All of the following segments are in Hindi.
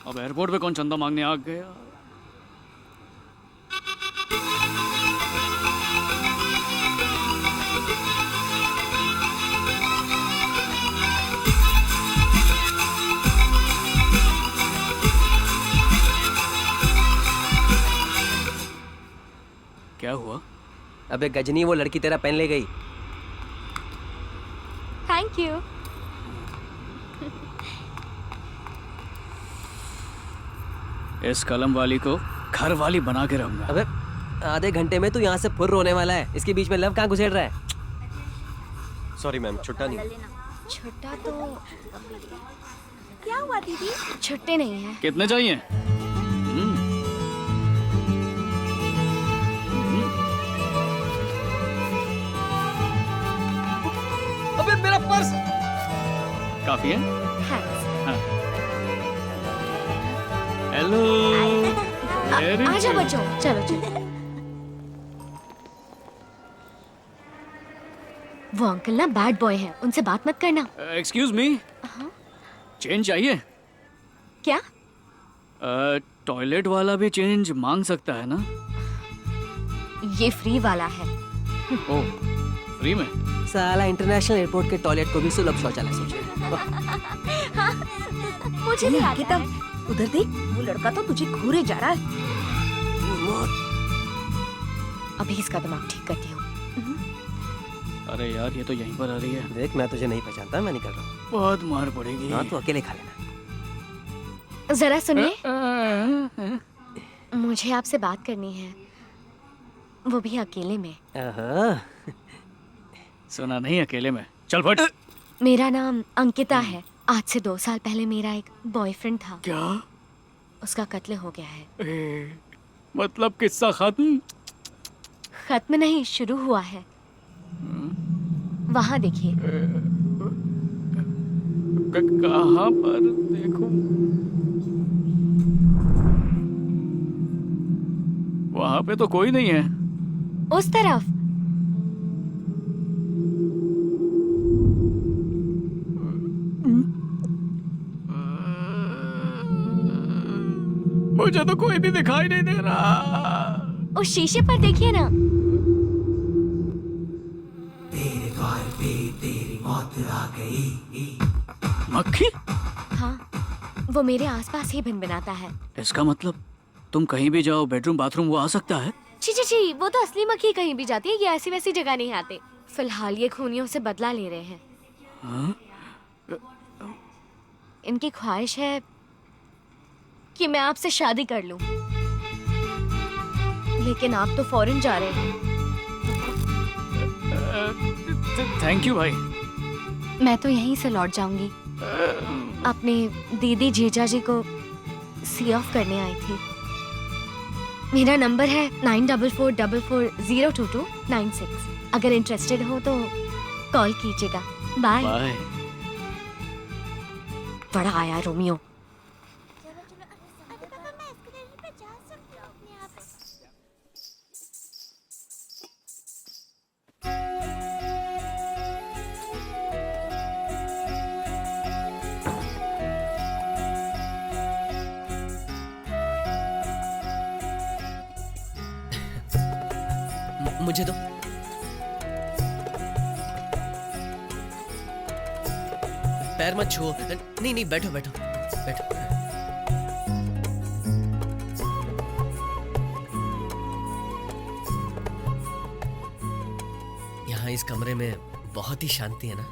अब एयरपोर्ट पे कौन चंदा मांगने आ गया? क्या हुआ? अबे गजनी, वो लड़की तेरा पेन ले गई। Thank you. इस कलम वाली को घर वाली बना के रहूंगा। अबे आधे घंटे में तू यहाँ से फुर रोने वाला है, इसके बीच में लव कहाँ घुसेड़ रहा है? सॉरी मैम, छुट्टा नहीं। छुट्टा तो क्या हुआ दीदी? छुट्टे नहीं है। कितने चाहिए? अबे मेरा पर्स। काफी है? थैंक्स। हेलो। आजा बच्चों, चलो चलो। वो अंकल ना बैड बॉय हैं, उनसे बात मत करना। एक्सक्यूज मी, चेंज चाहिए? क्या? टॉयलेट वाला भी चेंज मांग सकता है ना? ये फ्री वाला है। ओ, फ्री में? साला इंटरनेशनल एयरपोर्ट के टॉयलेट को भी सुलभ शौचालय सोचे। मुझे नहीं आता। उधर देख, वो लड़का तो तुझे घूरे जा रहा है। अभी इसका दिमाग ठीक करती हूँ। अरे यार, ये तो यहीं पर आ रही है। देख, मैं तुझे नहीं पहचानता, मैं निकल रहा हूँ। बहुत मार पड़ेगी। हाँ, तो अकेले खा लेना। जरा सुनिए, मुझे आपसे बात करनी है, वो भी अकेले में। सुना नहीं, अकेले में? चल फट। मेरा नाम अंकिता है। आज से 2 साल पहले मेरा एक बॉयफ्रेंड था। क्या? उसका कत्ल हो गया है। मतलब किस्सा खत्म? खत्म नहीं, शुरू हुआ है। वहाँ देखिए। कहाँ पर देखूं? वहाँ पे तो कोई नहीं है। उस तरफ। मुझे तो कोई भी दिखाई नहीं दे रहा। उस शीशे पर देखिए ना। तेरे द्वार पे तेरी मौत आ गई। मक्खी? हाँ, वो मेरे आसपास ही भिनभिनाता है। इसका मतलब तुम कहीं भी जाओ, बेडरूम बाथरूम, वो आ सकता है? छी छी छी, वो तो असली मक्खी कहीं भी जाती है, ये ऐसी वैसी जगह नहीं आते। फिलहाल ये खूनियों से बदला ले रहे हैं। हाँ? इनकी ख्वाहिश है कि मैं आपसे शादी कर लूं, लेकिन आप तो फॉरेन जा रहे हैं। थैंक यू भाई। मैं तो यहीं से लौट जाऊंगी। अपने दीदी जीजा जी को सी ऑफ करने आई थी। मेरा नंबर है 9444402296। अगर इंटरेस्टेड हो तो कॉल कीजिएगा। बाय। बाय। बड़ा आया रोमियो। मुझे दो। पैर मत छुओ। नहीं नहीं, बैठो बैठो बैठो। यहाँ इस कमरे में बहुत ही शांति है ना?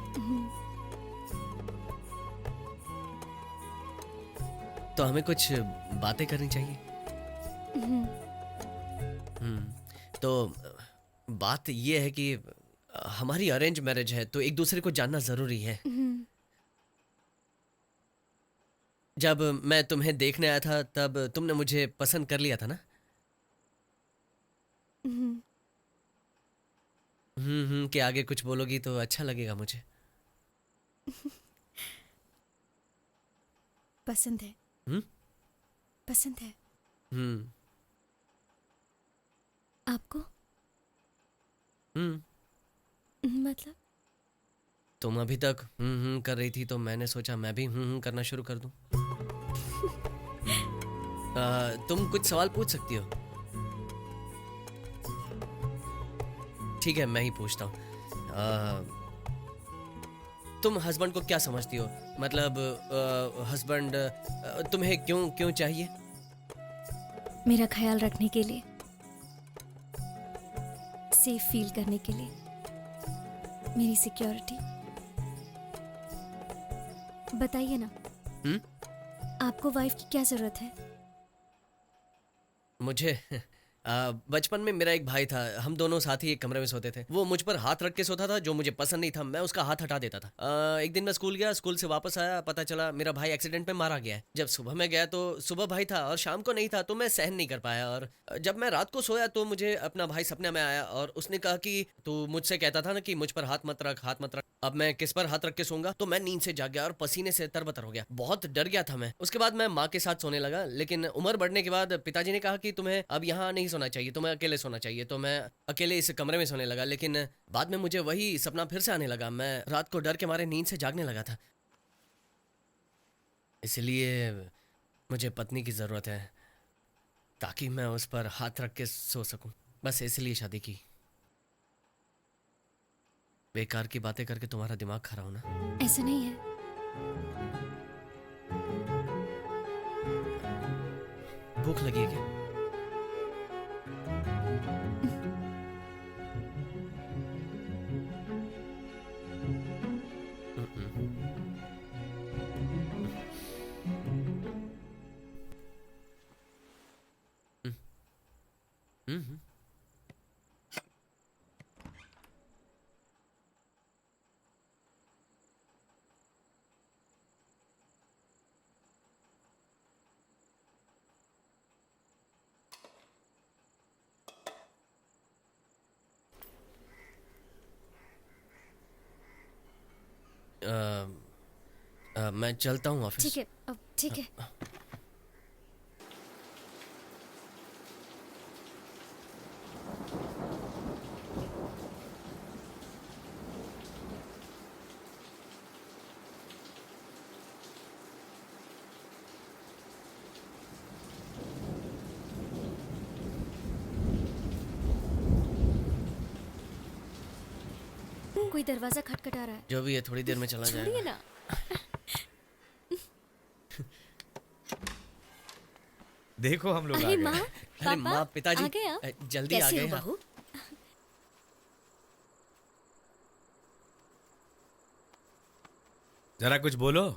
तो हमें कुछ बातें करनी चाहिए। तो बात ये है कि हमारी अरेंज मैरिज है, तो एक दूसरे को जानना जरूरी है। जब मैं तुम्हें देखने आया था तब तुमने मुझे पसंद कर लिया था ना? के आगे कुछ बोलोगी तो अच्छा लगेगा मुझे। पसंद है। पसंद है। आपको? मतलब? तुम अभी तक कर रही थी तो मैंने सोचा मैं भी करना शुरू कर दूं। तुम कुछ सवाल पूछ सकती हो। ठीक है, मैं ही पूछता हूँ। तुम हस्बैंड को क्या समझती हो? मतलब हस्बैंड तुम्हें क्यों क्यों चाहिए? मेरा ख्याल रखने के लिए, सेफ फील करने के लिए, मेरी सिक्योरिटी। बताइए ना, आपको वाइफ की क्या जरूरत है? मुझे बचपन में मेरा एक भाई था, हम दोनों साथ ही एक कमरे में सोते थे। वो मुझ पर हाथ रख के सोता था, जो मुझे पसंद नहीं था। मैं उसका हाथ हटा देता था। एक दिन मैं स्कूल गया, स्कूल से वापस आया, पता चला मेरा भाई एक्सीडेंट में मारा गया है। जब सुबह मैं गया तो सुबह भाई था और शाम को नहीं था, तो मैं सहन नहीं कर पाया। और जब मैं रात को सोया तो मुझे अपना भाई सपने में आया और उसने कहा कि तू मुझसे कहता था ना कि मुझ पर हाथ मत रख, हाथ मत रख। अब मैं किस पर हाथ रख के सोऊंगा? तो मैं नींद से जाग गया और पसीने से तरबतर हो गया। बहुत डर गया था मैं। उसके बाद मैं माँ के साथ सोने लगा, लेकिन उम्र बढ़ने के बाद पिताजी ने कहा कि तुम्हें अब यहाँ नहीं सोना चाहिए, तुम्हें अकेले सोना चाहिए। तो मैं अकेले इस कमरे में सोने लगा, लेकिन बाद में मुझे वही सपना फिर से आने लगा। मैं रात को डर के मारे नींद से जागने लगा था। इसलिए मुझे पत्नी की ज़रूरत है, ताकि मैं उस पर हाथ रख के सो सकूं। बस इसलिए शादी की। बेकार की बातें करके तुम्हारा दिमाग खराब होना। ऐसा नहीं है। भूख लगी है क्या? मैं चलता हूँ ऑफिस। ठीक है, अब ठीक है। कोई दरवाजा खटखटा रहा है। जो भी है, थोड़ी देर में चला छोड़िए जाएगा। ना। देखो हम लोग आ अरे गए। माँ, अरे पापा, माँ, पिताजी आ गए आप? जल्दी आ कैसे गए हो आप। बहू? जरा कुछ बोलो।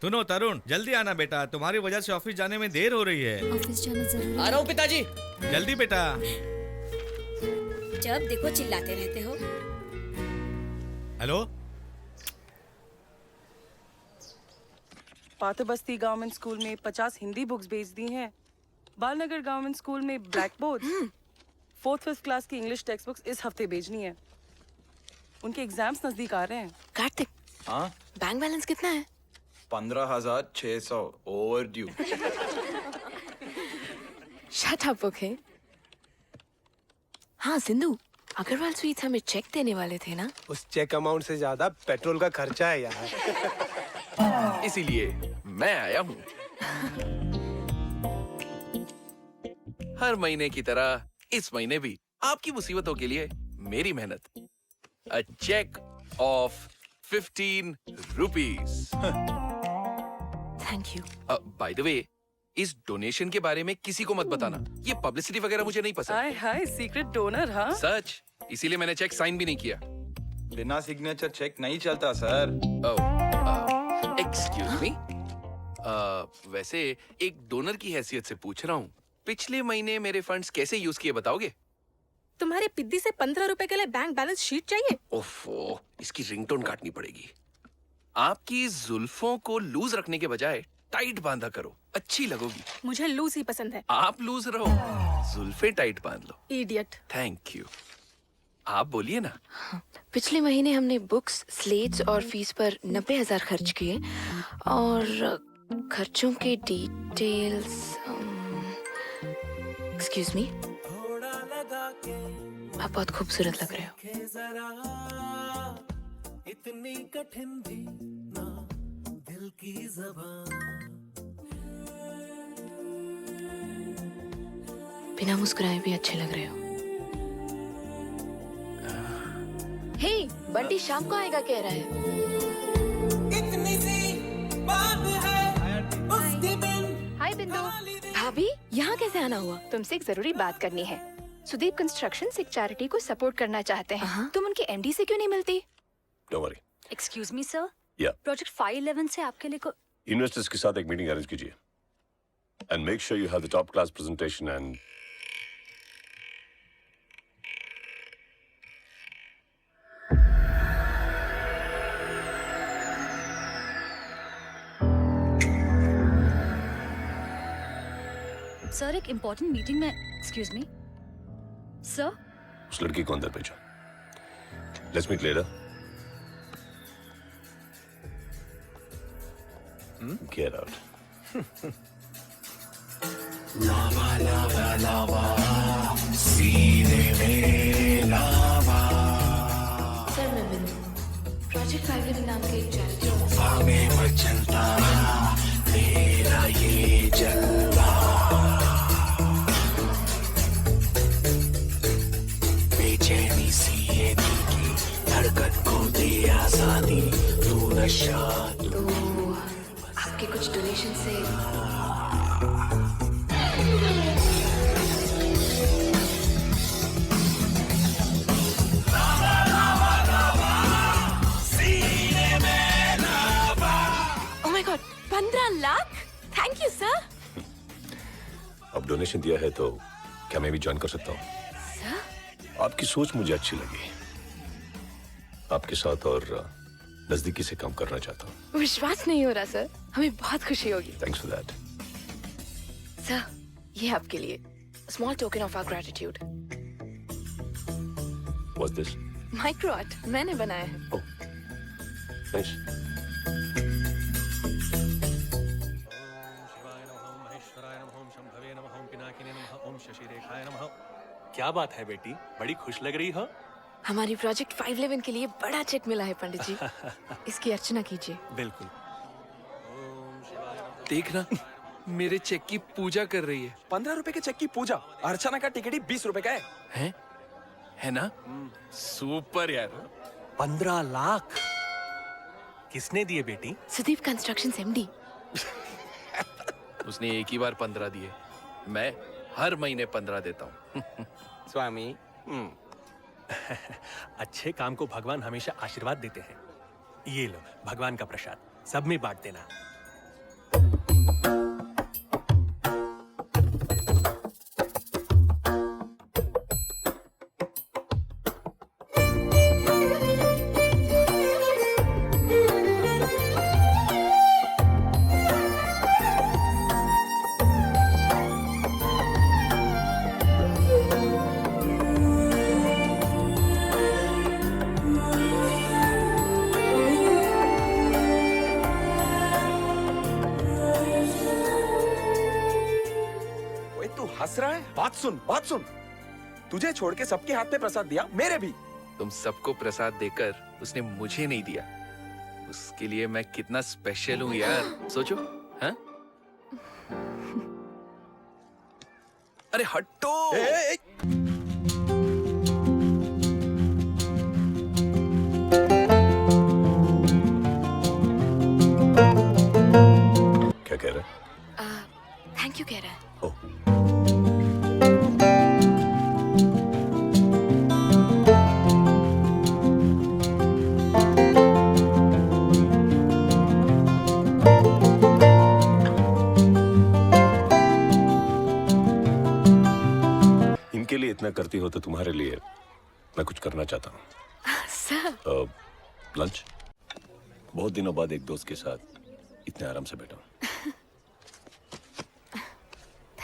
सुनो तरुण, जल्दी आना बेटा, तुम्हारी वजह से ऑफिस जाने में देर हो रही है। ऑफिस जाना जरूरी आ है। रहा हूँ पिताजी। जल्दी बेटा। जब देखो चिल्लाते रहते हो। हेलो, पातो बस्ती गवर्नमेंट स्कूल में 50 हिंदी बुक्स भेज दी हैं। बालनगर गवर्नमेंट स्कूल में black board, 4th 5th class की इंग्लिश टेक्स्ट बुक्स इस हफ्ते भेजनी है। उनके एग्जाम्स नजदीक आ रहे हैं। कार्तिक, हाँ, बैंक बैलेंस कितना है? 15,600 over due. Shut up, okay. हाँ सिंधु, अग्रवाल स्वीट्स हमें चेक देने वाले थे ना? उस चेक अमाउंट से ज्यादा पेट्रोल का खर्चा है यार। इसीलिए मैं आया हूँ। हर महीने की तरह इस महीने भी आपकी मुसीबतों के लिए मेरी मेहनत। A cheque of 15 rupees. Thank you. By the way, इस डोनेशन के बारे में किसी को मत बताना। ये पब्लिसिटी वगैरह मुझे नहीं पसंद। हाय हाय, सीक्रेट डोनर। हाँ, सच, इसीलिए मैंने चेक साइन भी नहीं किया। बिना सिग्नेचर चेक नहीं चलता सर। एक्सक्यूज मी, वैसे एक डोनर की हैसियत से पूछ रहा हूँ, पिछले महीने मेरे फंड्स कैसे यूज किए बताओगे? तुम्हारे पिद्दी से 15 रुपए के लिए बैंक बैलेंस शीट चाहिए? ओफो, इसकी रिंगटोन काटनी पड़ेगी। आपकी जुल्फों को लूज रखने के बजाय टाइट बांधा करो, अच्छी लगोगी। मुझे लूज ही पसंद है। आप लूज रहो, जुल्फे टाइट बांध लो। इडियट। Thank you. आप बोलिए ना। पिछले महीने हमने बुक्स, स्लेट्स और फीस पर 90,000 खर्च किए और खर्चों के डिटेल्स। एक्सक्यूज मी, आप बहुत खूबसूरत लग रहे हो। हल्की ज़बान बिना मुस्कुराए भी अच्छे लग रहे हो। हे, बंटी शाम को आएगा कह रहा है। इतनी सी बात है उसके बिन हाय बिंदु। भाभी, यहाँ कैसे आना हुआ? तुमसे एक जरूरी बात करनी है। सुदीप कंस्ट्रक्शंस एक चैरिटी को सपोर्ट करना चाहते हैं। तुम उनके एमडी से क्यों नहीं मिलती? Don't worry. Excuse me sir, या प्रोजेक्ट 511 से आपके लिए को इन्वेस्टर्स के साथ एक मीटिंग अरेंज कीजिए and make sure you have the top class presentation and sir एक इम्पोर्टेंट मीटिंग में। Excuse me sir. उस लड़की को अंदर भेजो। Let's meet later. Get out. लावा लावा लावा सीने में लावा। सर मैं बिंदु, प्रोजेक्ट 511 नाम के एक चैरिटी तूफा में मचलता तेरा ये जलवा। बेचैनी सी ये दिल की धड़कन को दे आजादी। तू नशा तो आपके कुछ डोनेशन से oh my God, 15 lakh. Thank you sir. अब डोनेशन दिया है तो क्या मैं भी ज्वाइन कर सकता हूँ? सर आपकी सोच मुझे अच्छी लगी। आपके साथ और नजदीकी से काम करना चाहता हूँ। विश्वास नहीं हो रहा सर, हमें बहुत खुशी होगी। Thanks for that. सर ये आपके लिए small token of our gratitude. What's this? Micro art मैंने बनाया है। Oh nice. क्या बात है बेटी, बड़ी खुश लग रही हो। हमारी प्रोजेक्ट 511 के लिए बड़ा चेक मिला है पंडित जी। इसकी अर्चना कीजिए। बिल्कुल। देखना, मेरे चेक की पूजा कर रही है। 15 रुपए के चेक की पूजा, अर्चना का टिकट ही 20 रुपए का है ना? सुपर यार। 15 लाख किसने दिए बेटी? Sudeep constructions MD. उसने एक ही बार 15 दिए, मैं हर महीने 15 देता हूँ। स्वामी। अच्छे काम को भगवान हमेशा आशीर्वाद देते हैं। ये लो भगवान का प्रसाद, सब में बांट देना। हंस रहा है? बात सुन। तुझे छोड़ के सबके हाथ में प्रसाद दिया, मेरे भी। तुम सबको प्रसाद देकर उसने मुझे नहीं दिया। उसके लिए मैं कितना स्पेशल हूँ यार, सोचो। हाँ? अरे हटो। क्या कह रहा है? थैंक यू कह रहा है। इनके लिए इतना करती हो तो तुम्हारे लिए मैं कुछ करना चाहता हूँ। Sir lunch. बहुत दिनों बाद एक दोस्त के साथ इतने आराम से बैठा हूँ।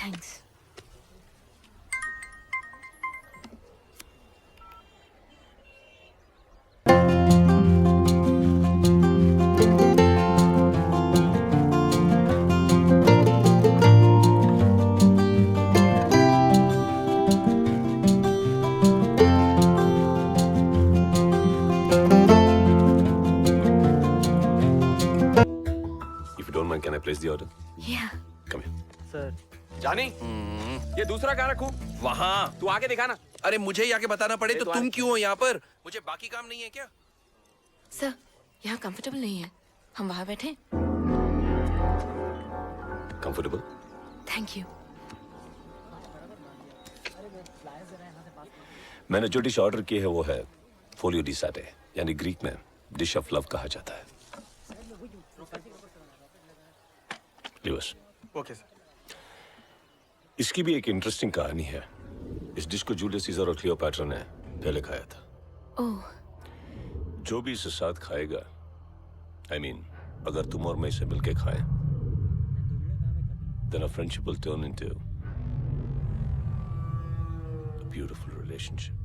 Thanks. Fine, can I place the order? Yeah. Come here. Sir जानी ये दूसरा कहाँ रखूं? वहाँ तू आके दिखा ना। अरे मुझे ही आके बताना पड़े तो तुम क्यों हो यहाँ पर? मुझे बाकी काम नहीं है क्या? सर यहाँ कंफर्टेबल नहीं है, हम वहाँ बैठे। Comfortable? Thank you. मैंने जो डिश ऑर्डर की है वो है फोलियो डी सैटे, यानी ग्रीक में डिश ऑफ लव कहा जाता है। लिवर्स। Okay sir. इसकी भी एक इंटरेस्टिंग कहानी है। इस डिश को जूलियस सीजर और क्लियोपैट्रा ने पहले खाया था। ओह। जो भी इसे साथ खाएगा, I mean, अगर तुम और मैं इसे मिलके खाएं, then our friendship will turn into a beautiful relationship.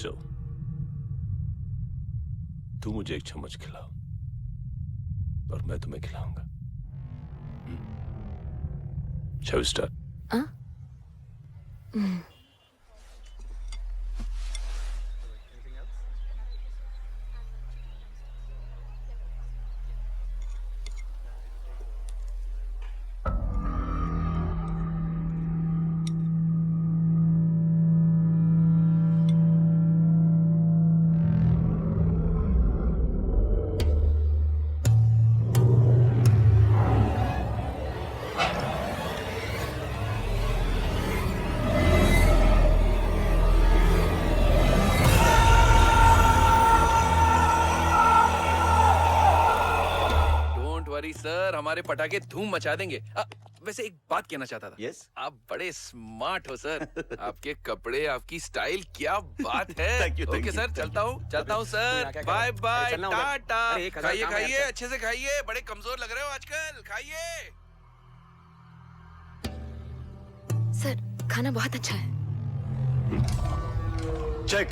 So, तू मुझे एक चम्मच खिलाओ और मैं तुम्हें खिलाऊंगा। Shall we start? सर हमारे पटाखे धूम मचा देंगे। वैसे एक बात कहना चाहता था। Yes? आप बड़े स्मार्ट हो सर। आपके कपड़े, आपकी स्टाइल, क्या बात है। Thank you, thank okay you. Sir, चलता हूँ सर। बाय बाय, चलना होगा। टाटा। अरे, 1000 खाइए काम है खाइए, आपका। अच्छे से खाइए, बड़े कमजोर लग रहे हो आजकल, खाइए। सर खाना बहुत अच्छा है। Check.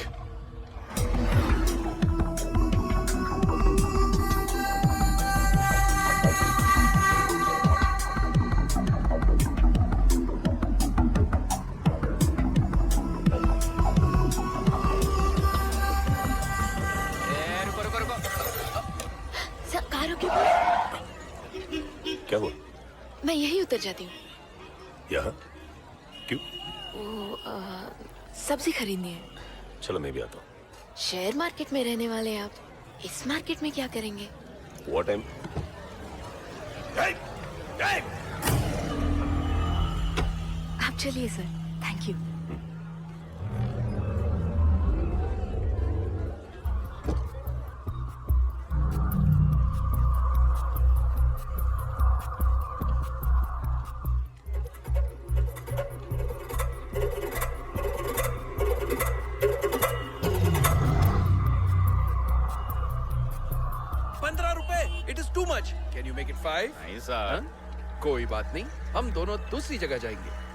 सर कार रोकिए। क्या हुआ? मैं यही उतर जाती हूँ। यहाँ? क्यों? वो सब्जी खरीदनी है। चलो मैं भी आता हूँ। शेयर मार्केट में रहने वाले आप इस मार्केट में क्या करेंगे? What time? आप चलिए sir, thank you. ₹15 it is too much. Can you make it 5? नहीं सर। कोई बात नहीं, हम दोनों दूसरी जगह जाएंगे।